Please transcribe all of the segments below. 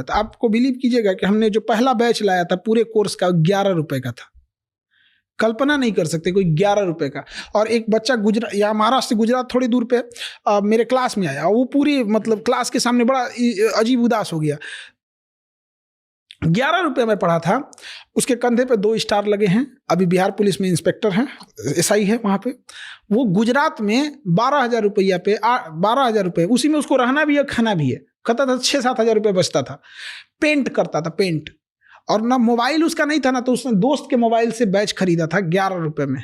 तो आपको बिलीव कीजिएगा कि हमने जो पहला बैच लाया था पूरे कोर्स का 11 रुपए का था। कल्पना नहीं कर सकते कोई 11 रुपए का। और एक बच्चा गुजरात या महाराष्ट्र से गुजरात थोड़ी दूर पे मेरे क्लास में आया, वो पूरी मतलब क्लास के सामने बड़ा अजीब उदास हो गया। 11 रुपये में पढ़ा था, उसके कंधे पे 2 स्टार लगे हैं, अभी बिहार पुलिस में इंस्पेक्टर हैं, एसआई है वहाँ पे। वो गुजरात में 12,000 रुपया पे 12,000 रुपये, उसी में उसको रहना भी है खाना भी है, कहता था 6-7 हज़ार रुपये बचता था। पेंट करता था, पेंट। और ना मोबाइल उसका नहीं था ना, तो उसने दोस्त के मोबाइल से बैच खरीदा था 11 रुपये में।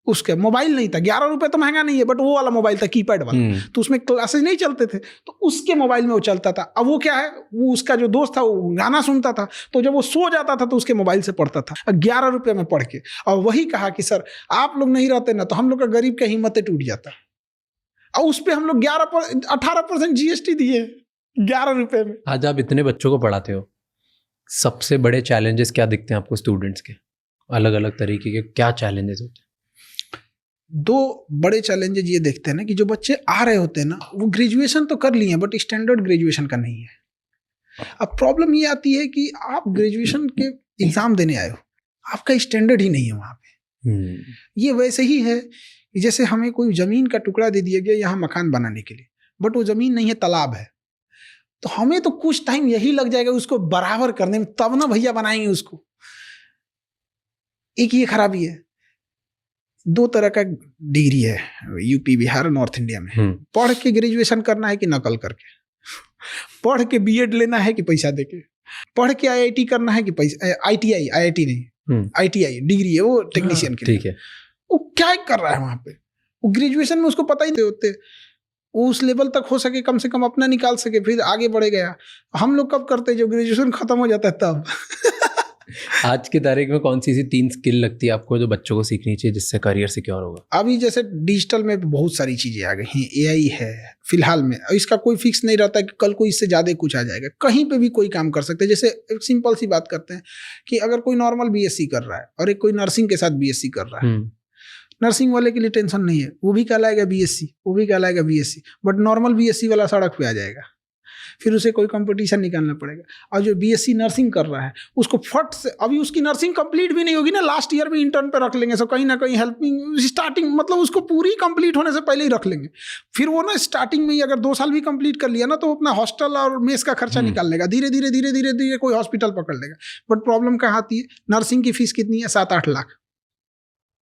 उसके मोबाइल नहीं था, 11 रुपये तो महंगा नहीं है, बट वो वाला मोबाइल था कीपैड वाला, तो उसमें क्लासेस नहीं चलते थे, तो उसके मोबाइल में वो चलता था। अब वो क्या है, वो उसका जो दोस्त था वो गाना सुनता था, तो जब वो सो जाता था तो उसके मोबाइल से पढ़ता था 11 रुपये में पढ़ के। और वही कहा कि सर आप लोग नहीं रहते ना तो हम लोग का गरीब का हिम्मतें टूट जाता। और उस पर हम लोग 18% GST दिए 11 रुपये में। आज आप इतने बच्चों को पढ़ाते हो, सबसे बड़े चैलेंजेस क्या दिखते हैं आपको स्टूडेंट्स के? अलग अलग तरीके के क्या चैलेंजेस होते हैं? 2 बड़े चैलेंजेस ये देखते हैं ना कि जो बच्चे आ रहे होते हैं ना, वो ग्रेजुएशन तो कर लिए हैं बट स्टैंडर्ड ग्रेजुएशन का नहीं है। अब प्रॉब्लम ये आती है कि आप ग्रेजुएशन के एग्जाम देने आए हो, आपका स्टैंडर्ड ही नहीं है वहाँ पे। ये वैसे ही है कि जैसे हमें कोई जमीन का टुकड़ा दे दिया गया यहाँ मकान बनाने के लिए, बट वो जमीन नहीं है, तालाब है, तो हमें तो कुछ टाइम यही लग जाएगा उसको बराबर करने में, तब ना भैया बनाएंगे उसको। एक ये खराबी है। 2 तरह का डिग्री है यूपी, बिहार, नॉर्थ इंडिया में। पढ़ के ग्रेजुएशन करना है कि नकल करके, पढ़ के बीएड लेना है कि पैसा देके, पढ़ के आईआईटी करना है कि पैसा, आईटीआई, आईआईटी नहीं, आईटीआई डिग्री है वो टेक्नीशियन की। ठीक है, वो क्या कर रहा है वहां पे, वो ग्रेजुएशन में उसको पता ही नहीं होते, वो उस लेवल तक हो सके कम से कम अपना निकाल सके, फिर आगे बढ़े गया। हम लोग कब करते हैं, जब ग्रेजुएशन खत्म हो जाता है तब। आज की तारीख में कौन सी 3 स्किल लगती है आपको जो बच्चों को सीखनी चाहिए जिससे करियर सिक्योर होगा? अभी जैसे डिजिटल में बहुत सारी चीजें आ गई हैं, एआई है फिलहाल में, इसका कोई फिक्स नहीं रहता कि कल को इससे ज्यादा कुछ आ जाएगा, कहीं पे भी कोई काम कर सकते हैं। जैसे एक सिंपल सी बात करते हैं कि अगर कोई नॉर्मल बीएससी कर रहा है और एक कोई नर्सिंग के साथ बीएससी कर रहा है, नर्सिंग वाले के लिए टेंशन नहीं है, वो भी कहलाएगा बीएससी, वो भी कहलाएगा बीएससी, बट नॉर्मल बीएससी वाला सड़क पे आ जाएगा, फिर उसे कोई कंपटीशन निकालना पड़ेगा। और जो बीएससी नर्सिंग कर रहा है उसको फट से, अभी उसकी नर्सिंग कंप्लीट भी नहीं होगी ना, लास्ट ईयर में इंटर्न पे रख लेंगे, सो कहीं ना कहीं हेल्पिंग स्टार्टिंग, मतलब उसको पूरी कंप्लीट होने से पहले ही रख लेंगे। फिर वो ना स्टार्टिंग में ही अगर 2 साल भी कंप्लीट कर लिया ना, तो अपना हॉस्टल और मेस का खर्चा निकाल लेगा, धीरे धीरे धीरे धीरे धीरे कोई हॉस्पिटल पकड़ लेगा। बट प्रॉब्लम कहाँ आती है, नर्सिंग की फीस कितनी है, 7-8 लाख।